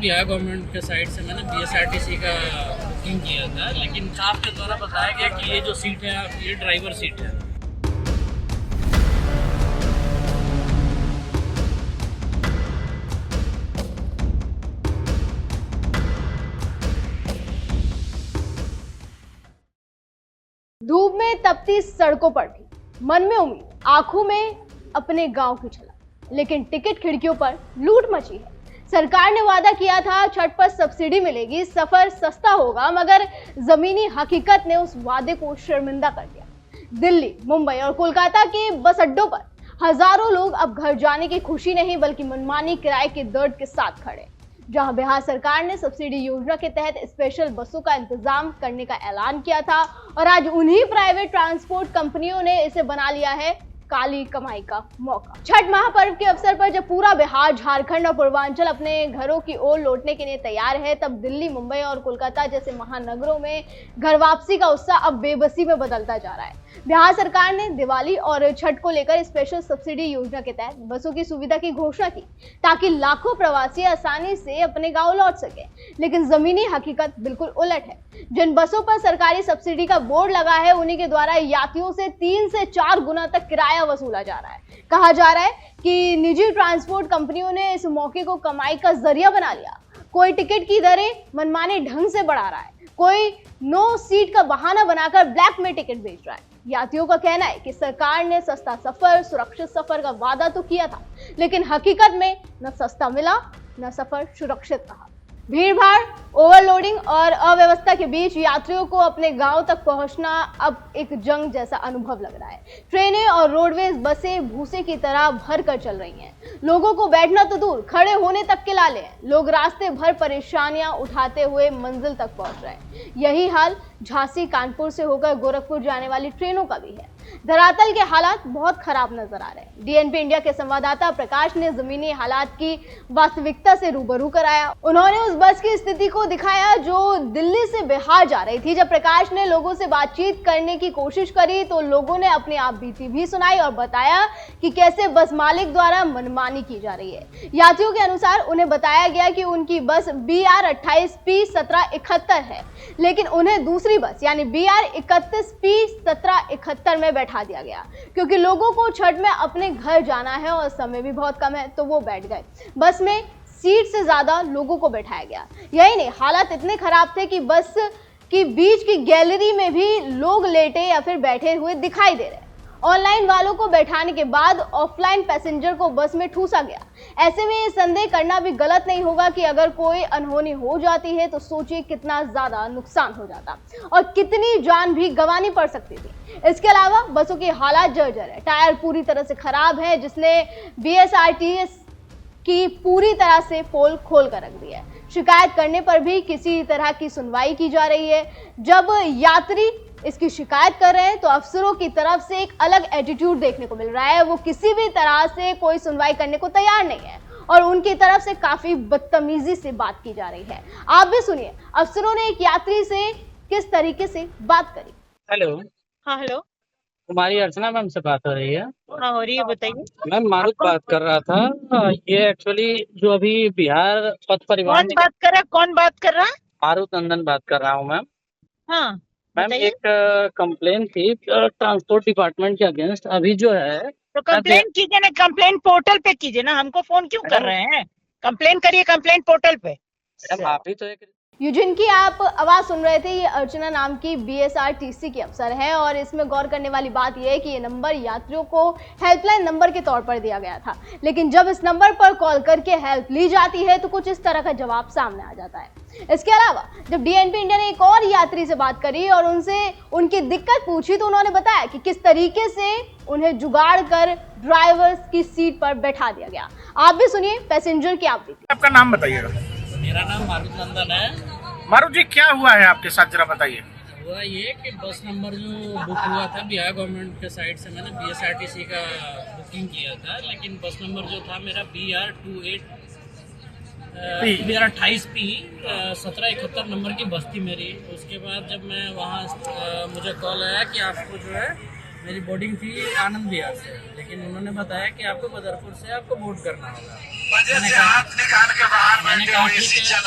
Bihar government के side से मैंने बीएसआरटीसी का बुकिंग किया था, लेकिन स्टाफ के द्वारा बताया गया कि ये जो सीट है ये ड्राइवर सीट है। धूप में तपती सड़कों पर भी मन में उम्मीद, आंखों में अपने गांव की झलक, लेकिन टिकट खिड़कियों पर लूट मची है। सरकार ने वादा किया था छठ पर सब्सिडी मिलेगी, सफर सस्ता होगा, मगर जमीनी हकीकत ने उस वादे को शर्मिंदा कर दिया। दिल्ली, मुंबई और कोलकाता के बस अड्डों पर हजारों लोग अब घर जाने की खुशी नहीं बल्कि मनमानी किराए के दर्द के साथ खड़े। जहां बिहार सरकार ने सब्सिडी योजना के तहत स्पेशल बसों का इंतजाम करने का ऐलान किया था और आज उन्हीं प्राइवेट ट्रांसपोर्ट कंपनियों ने इसे बना लिया है काली कमाई का मौका। छठ महापर्व के अवसर पर जब पूरा बिहार, झारखंड और पूर्वांचल अपने घरों की ओर लौटने के लिए तैयार है, तब दिल्ली, मुंबई और कोलकाता जैसे महानगरों में घर वापसी का उत्साह अब बेबसी में बदलता जा रहा है। बिहार सरकार ने दिवाली और छठ को लेकर स्पेशल सब्सिडी योजना के तहत बसों की सुविधा की घोषणा की ताकि लाखों प्रवासी आसानी से अपने गांव लौट सके, लेकिन जमीनी हकीकत बिल्कुल उलट है। जिन बसों पर सरकारी सब्सिडी का बोर्ड लगा है, उन्हीं के द्वारा यात्रियों से 3 से 4 गुना तक किराया वसूला जा रहा है। कहा जा रहा है कि निजी ट्रांसपोर्ट कंपनियों ने इस मौके को कमाई का जरिया बना लिया। कोई टिकट की दरें मनमाने ढंग से बढ़ा रहा है, कोई नो सीट का बहाना बनाकर ब्लैक में टिकट बेच रहा है। यात्रियों का कहना है कि सरकार ने सस्ता सफर, सुरक्षित सफर का वादा तो किया था, लेकिन हकीकत में न सस्ता मिला न सफर सुरक्षित रहा। भीड़भाड़, ओवरलोडिंग और अव्यवस्था के बीच यात्रियों को अपने गांव तक पहुंचना अब एक जंग जैसा अनुभव लग रहा है। ट्रेनें और रोडवेज बसें भूसे की तरह भर कर चल रही हैं। लोगों को बैठना तो दूर, खड़े होने तक के लाले हैं। लोग रास्ते भर परेशानियां उठाते हुए मंजिल तक पहुंच रहे हैं। यही हाल झांसी, कानपुर से होकर गोरखपुर जाने वाली ट्रेनों का भी है। धरातल के हालात बहुत खराब नजर आ रहे हैं। डीएनपी इंडिया के संवाददाता प्रकाश ने जमीनी हालात की वास्तविकता से रूबरू कराया। उन्होंने उस बस की स्थिति को दिखाया जो दिल्ली से बिहार जा रही थी। जब प्रकाश ने लोगों से बातचीत करने की कोशिश करी तो लोगों ने अपनी आप बीती भी सुनाई और बताया कि कैसे बस मालिक द्वारा मनमानी की जा रही है। यात्रियों के अनुसार उन्हें बताया गया कि उनकी बस BR28P1771 है, लेकिन उन्हें दूसरी बस यानी BR31P1771 में बैठा दिया गया। क्योंकि लोगों को छठ में अपने घर जाना है और समय भी बहुत कम है, तो वो बैठ गए। बस में सीट से ज्यादा लोगों को बैठाया गया। यही नहीं, हालात इतने खराब थे कि बस की बीच की गैलरी में भी लोग लेटे या फिर बैठे हुए दिखाई दे रहे। ऑनलाइन वालों को बैठाने के बाद ऑफलाइन पैसेंजर को बस में ठूसा गया। ऐसे में ये संदेह करना भी गलत नहीं होगा कि अगर कोई अनहोनी हो जाती है तो सोचिए कितना ज्यादा नुकसान हो जाता और कितनी जान भी गंवानी पड़ सकती थी। इसके अलावा बसों के हालात जर्जर है, टायर पूरी तरह से खराब है, जिसने बीएसआरटीएस की पूरी तरह से पोल खोल कर रख दी है। शिकायत करने पर भी किसी तरह की सुनवाई की जा रही है। जब यात्री इसकी शिकायत कर रहे हैं तो अफसरों की तरफ से एक अलग एटीट्यूड देखने को मिल रहा है। वो किसी भी तरह से कोई सुनवाई करने को तैयार नहीं है और उनकी तरफ से काफी बदतमीजी से बात की जा रही है। आप भी सुनिए अफसरों ने एक यात्री से किस तरीके से बात करी। हेलो। हाँ हेलो। कुमारी अर्चना मैम से बात हो रही है? हाँ हो रही है, बताइए। मैम मारुत बात कर रहा था। ये एक्चुअली जो अभी बिहार पथ परिवहन कौन बात कर रहा है? कौन बात कर रहा है? मारुत नंदन बात कर रहा हूँ मैम। हाँ मैम बताइए। एक कंप्लेन थी ट्रांसपोर्ट डिपार्टमेंट के अगेंस्ट। अभी जो है तो कंप्लेन कीजिए ना, कंप्लेन पोर्टल पे कीजिए ना, हमको फोन क्यों कर रहे हैं? कंप्लेन करिए कंप्लेन पोर्टल पे। मैम आप ही तो एक ये जिनकी आप आवाज सुन रहे थे, ये अर्चना नाम की बीएसआरटीसी की अफसर है और इसमें गौर करने वाली बात यह है कि ये नंबर यात्रियों को हेल्पलाइन नंबर के तौर पर दिया गया था, लेकिन जब इस नंबर पर कॉल करके हेल्प ली जाती है तो कुछ इस तरह का जवाब सामने आ जाता है। इसके अलावा जब डीएनपी इंडिया ने एक और यात्री से बात करी और उनसे उनकी दिक्कत पूछी तो उन्होंने बताया कि किस तरीके से उन्हें जुगाड़ कर ड्राइवर्स की सीट पर बैठा दिया गया। आप भी सुनिए पैसेंजर की आप बीती। आपका नाम बताइएगा। मेरा नाम मारुत नंदन है। मारुत जी, क्या हुआ है आपके साथ, जरा बताइए। हुआ ये कि बस नंबर जो बुक हुआ था बिहार गवर्नमेंट के साइड से, मैंने बीएसआरटीसी का बुकिंग किया था, लेकिन बस नंबर जो था मेरा BR28P 1771 नंबर की बस थी मेरी। उसके बाद जब मैं वहाँ मुझे कॉल आया कि आपको जो है मेरी बोर्डिंग थी आनंद विहार से, लेकिन उन्होंने बताया कि आपको बदरपुर से आपको बोर्ड करना होगा। मैंने कहा ठीक है।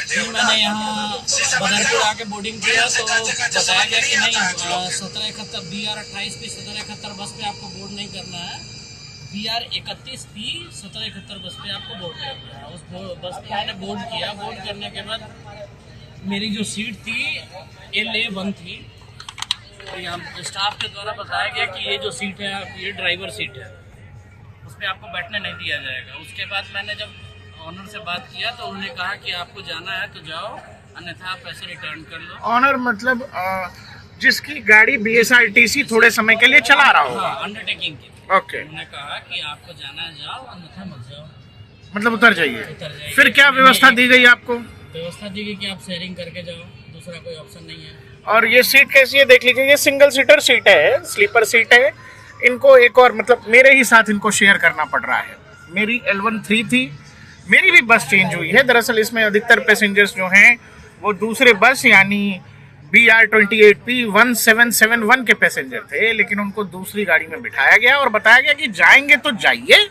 फिर मैंने यहाँ बदरपुर आके बोर्डिंग किया तो बताया गया कि नहीं 1771 BR 28 P 1771 बस पे आपको बोर्ड नहीं करना है, BR 31 P 1771 बस पे आपको बोर्ड करना है। उस बस पे मैंने बोर्ड किया। बोर्ड करने के बाद मेरी जो सीट थी LA1 थी, तो यहाँ स्टाफ के द्वारा बताया गया कि ये जो सीट है ये ड्राइवर सीट है, उस पर आपको बैठने नहीं दिया जाएगा। उसके बाद मैंने जब ऑनर से बात किया तो उन्होंने कहा कि आपको जाना है तो जाओ, अन्यथा आप पैसे रिटर्न कर लो। ऑनर मतलब जिसकी गाड़ी BSRTC थोड़े समय के लिए चला रहा हो। हाँ, अंडरटेकिंग की। ओके। उन्होंने कहा कि आपको जाना है जाओ, अन्यथा मत जाओ, मतलब उतर जाइए। उतर जाइए। फिर क्या व्यवस्था दी गई आपको? व्यवस्था दी गई कि आप शेयरिंग करके जाओ, दूसरा कोई ऑप्शन नहीं है। और ये सीट कैसी है देख लीजिए, ये सिंगल सीटर सीट है, स्लीपर सीट है। इनको एक और मतलब मेरे ही साथ इनको शेयर करना पड़ रहा है। मेरी L1 3 थी, मेरी भी बस चेंज हुई है। दरअसल इसमें अधिकतर पैसेंजर्स जो हैं वो दूसरे बस यानी BR 28 P 1771 के पैसेंजर थे, लेकिन उनको दूसरी गाड़ी में बिठाया गया और बताया गया कि जाएंगे तो जाइए,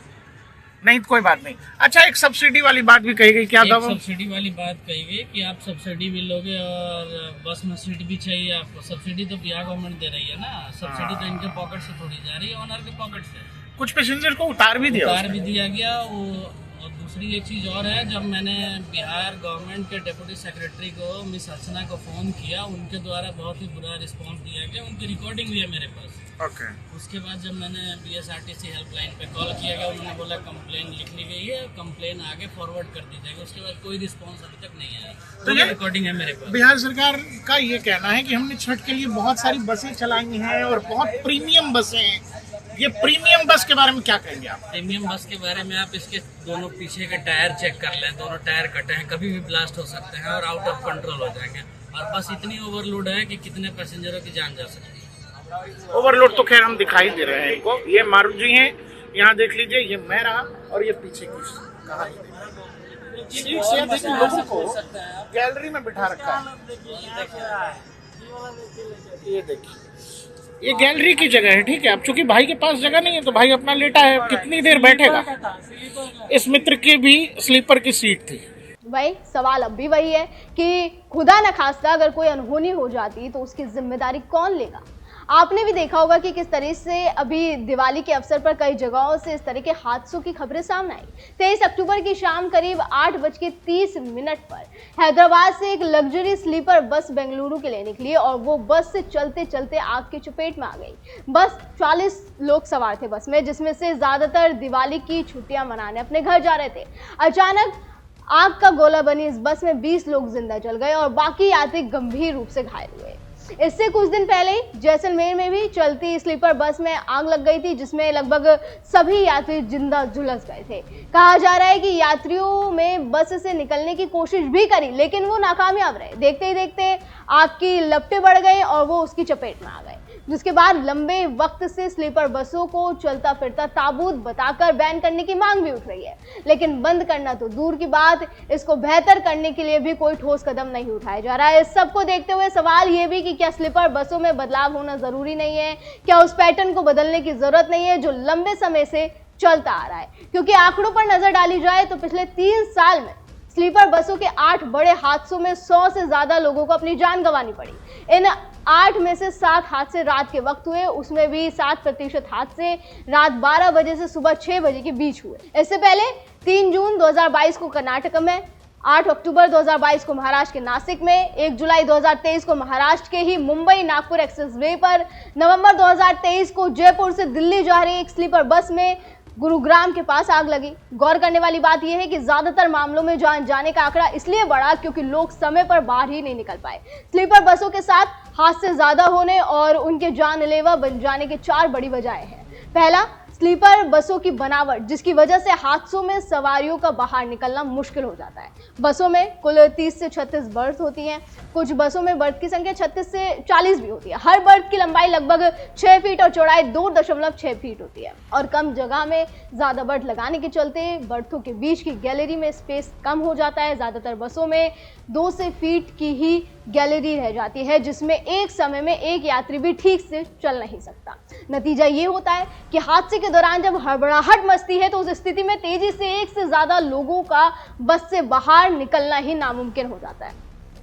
नहीं तो कोई बात नहीं। अच्छा, एक सब्सिडी वाली बात भी कही गई, क्या था वो? सब्सिडी वाली बात कही गई कि आप सब्सिडी भी लोगे और बस में सीट भी चाहिए आपको। सब्सिडी तो बिहार गवर्नमेंट दे रही है ना, सब्सिडी तो इनके पॉकेट से थोड़ी जा रही है, ऑनर के पॉकेट से। कुछ पैसेंजर को उतार भी दिया गया वो। और दूसरी एक चीज़ और है, जब मैंने बिहार गवर्नमेंट के डिप्टी सेक्रेटरी को मिस अर्चना को फ़ोन किया, उनके द्वारा बहुत ही बुरा रिस्पांस दिया गया। उनकी रिकॉर्डिंग भी है मेरे पास। ओके। उसके बाद जब मैंने BSRTC हेल्पलाइन पे कॉल किया गया, उन्होंने बोला कंप्लेन लिख ली गई है, कंप्लेन आगे फॉरवर्ड कर दी जाएगी। उसके बाद कोई रिस्पांस अभी तक नहीं आया। तो ये रिकॉर्डिंग है मेरे पास। बिहार सरकार का ये कहना है कि हमने छठ के लिए बहुत सारी बसें चलाई हैं और बहुत प्रीमियम बसें हैं। ये प्रीमियम बस के बारे में क्या कहेंगे आप? प्रीमियम बस के बारे में आप इसके दोनों पीछे के टायर चेक कर लें, दोनों टायर कटे हैं, कभी भी ब्लास्ट हो सकते हैं और आउट ऑफ कंट्रोल हो जाएंगे। और बस इतनी ओवरलोड है कि कितने पैसेंजरों की जान जा सकती है। ओवरलोड तो खैर हम दिखाई दे रहे हैं इनको। ये मारुति जी हैं, यहाँ देख लीजिए, ये मैं रहा और ये पीछे की कहा सीट से देखिए लोगों को गैलरी में बिठा रखा है। ये देखिए, ये गैलरी की जगह है, ठीक है। अब चूंकि भाई के पास जगह नहीं है तो भाई अपना लेटा है, कितनी देर बैठेगा? इस मित्र की भी स्लीपर की सीट थी। भाई सवाल अब भी वही है कि खुदा न खास्ता अगर कोई अनहोनी हो जाती तो उसकी जिम्मेदारी कौन लेगा? आपने भी देखा होगा कि किस तरह से अभी दिवाली के अवसर पर कई जगहों से इस तरह के हादसों की खबरें सामने आई। 23 अक्टूबर की शाम करीब 8:30 पर हैदराबाद से एक लग्जरी स्लीपर बस बेंगलुरु के लिए निकली और वो बस से चलते चलते आग की चपेट में आ गई। बस 40 लोग सवार थे बस में, जिसमें से ज्यादातर दिवाली की छुट्टियां मनाने अपने घर जा रहे थे। अचानक आग का गोला बनी इस बस में 20 लोग जिंदा जल गए और बाकी यात्री गंभीर रूप से घायल हुए। इससे कुछ दिन पहले जैसलमेर में भी चलती स्लीपर बस में आग लग गई थी, जिसमें लगभग सभी यात्री जिंदा झुलस गए थे। कहा जा रहा है कि यात्रियों में बस से निकलने की कोशिश भी करी, लेकिन वो नाकामयाब रहे। देखते ही देखते आग की लपटें बढ़ गई और वो उसकी चपेट में आ गए, जिसके बाद लंबे वक्त से स्लीपर बसों को चलता फिरता ताबूत बताकर बैन करने की मांग भी उठ रही है। लेकिन बंद करना तो दूर की बात, इसको बेहतर करने के लिए भी कोई ठोस कदम नहीं उठाया जा रहा है। इस सबको देखते हुए सवाल ये भी कि क्या स्लीपर बसों में बदलाव होना जरूरी नहीं है? क्या उस पैटर्न को बदलने की जरूरत नहीं है जो लंबे समय से चलता आ रहा है? क्योंकि आंकड़ों पर नजर डाली जाए तो पिछले 3 साल में स्लीपर बसों के 8 बड़े हादसों में 100 से ज्यादा लोगों को अपनी जान गंवानी पड़ी। इन 8 में से 7 हादसे रात के वक्त हुए, उसमें भी 7% हादसे रात 12 बजे से सुबह 6 बजे के बीच हुए। इससे पहले 3 जून 2022 को कर्नाटक में, 8 अक्टूबर 2022 को महाराष्ट्र के नासिक में, 1 जुलाई 2023 को महाराष्ट्र के ही मुंबई नागपुर एक्सप्रेसवे पर, नवंबर 2023 को जयपुर से दिल्ली जा रही एक स्लीपर बस में गुरुग्राम के पास आग लगी। गौर करने वाली बात यह है कि ज्यादातर मामलों में जान जाने का आंकड़ा इसलिए बढ़ा क्योंकि लोग समय पर बाहर ही नहीं निकल पाए। स्लीपर बसों के साथ हादसे ज्यादा होने और उनके जानलेवा बन जाने के 4 बड़ी वजहें हैं। पहला, स्लीपर बसों की बनावट, जिसकी वजह से हादसों में सवारियों का बाहर निकलना मुश्किल हो जाता है। बसों में कुल 30 से 36 बर्थ होती हैं। कुछ बसों में बर्थ की संख्या 36 से 40 भी होती है। हर बर्थ की लंबाई लगभग 6 फीट और चौड़ाई 2.6 फीट होती है। और कम जगह में ज्यादा बर्थ लगाने के चलते बर्थों के बीच की गैलरी में स्पेस कम हो जाता है। ज्यादातर बसों में 2 से फीट की ही गैलरी रह जाती है जिसमें एक समय में एक यात्री भी ठीक से चल नहीं सकता। नतीजा ये होता है कि हादसे के दौरान जब हड़बड़ाहट मचती है तो उस स्थिति में तेजी से एक से ज्यादा लोगों का बस से बाहर निकलना ही नामुमकिन हो जाता है।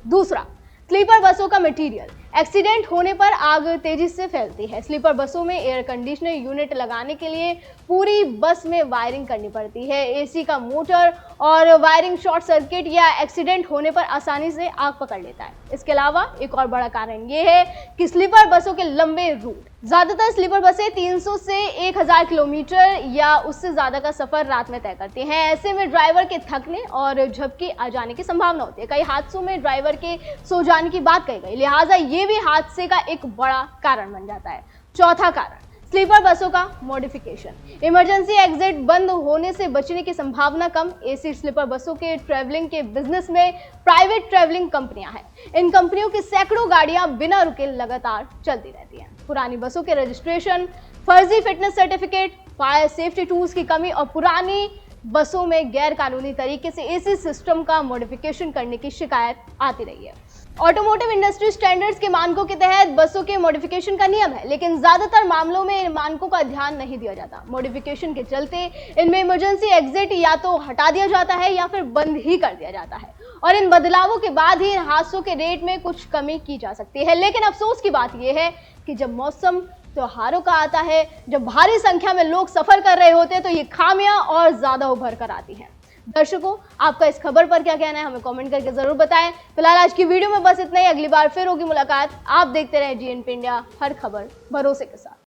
दूसरा, स्लीपर बसों का मटेरियल। एक्सीडेंट होने पर आग तेजी से फैलती है। स्लीपर बसों में एयर कंडीशनर यूनिट लगाने के लिए पूरी बस में वायरिंग करनी पड़ती है। एसी का मोटर और वायरिंग शॉर्ट सर्किट या एक्सीडेंट होने पर आसानी से आग पकड़ लेता है। इसके अलावा एक और बड़ा कारण ये है कि स्लीपर बसों के लंबे रूट। ज्यादातर स्लीपर बसें 300 से 1000 किलोमीटर या उससे ज्यादा का सफर रात में तय करती हैं। ऐसे में ड्राइवर के थकने और झपकी आ जाने की संभावना होती है। कई हादसों में ड्राइवर के सो जाने की बात कही गई, लिहाजा ये भी हादसे का एक बड़ा कारण बन जाता है। चौथा कारण, स्लीपर बसों का मॉडिफिकेशन। इमरजेंसी एग्जिट बंद होने से बचने की संभावना कम। एसी स्लीपर बसों के ट्रैवलिंग के बिजनेस में प्राइवेट ट्रैवलिंग कंपनियां हैं। इन कंपनियों की सैकड़ों गाड़ियां बिना रुके लगातार चलती रहती हैं। पुरानी बसों के रजिस्ट्रेशन, फर्जी fitness certificate, fire safety tools की कमी और पुरानी बसों में गैर कानूनी तरीके से एसी सिस्टम का मॉडिफिकेशन करने की शिकायत आती रही है। ऑटोमोटिव इंडस्ट्री स्टैंडर्ड्स के मानकों के तहत बसों के मॉडिफिकेशन का नियम है, लेकिन ज्यादातर मामलों में इन मानकों का ध्यान नहीं दिया जाता। मॉडिफिकेशन के चलते इनमें इमरजेंसी एग्जिट या तो हटा दिया जाता है या फिर बंद ही कर दिया जाता है और इन बदलावों के बाद ही इन हादसों के रेट में कुछ कमी की जा सकती है। लेकिन अफसोस की बात यह है कि जब मौसम त्योहारों का आता है, जब भारी संख्या में लोग सफर कर रहे होते हैं, तो ये खामियां और ज्यादा उभर कर आती हैं। दर्शकों, आपका इस खबर पर क्या कहना है हमें कमेंट करके जरूर बताएं। फिलहाल आज की वीडियो में बस इतना ही। अगली बार फिर होगी मुलाकात। आप देखते रहे GNP इंडिया, हर खबर भरोसे के साथ।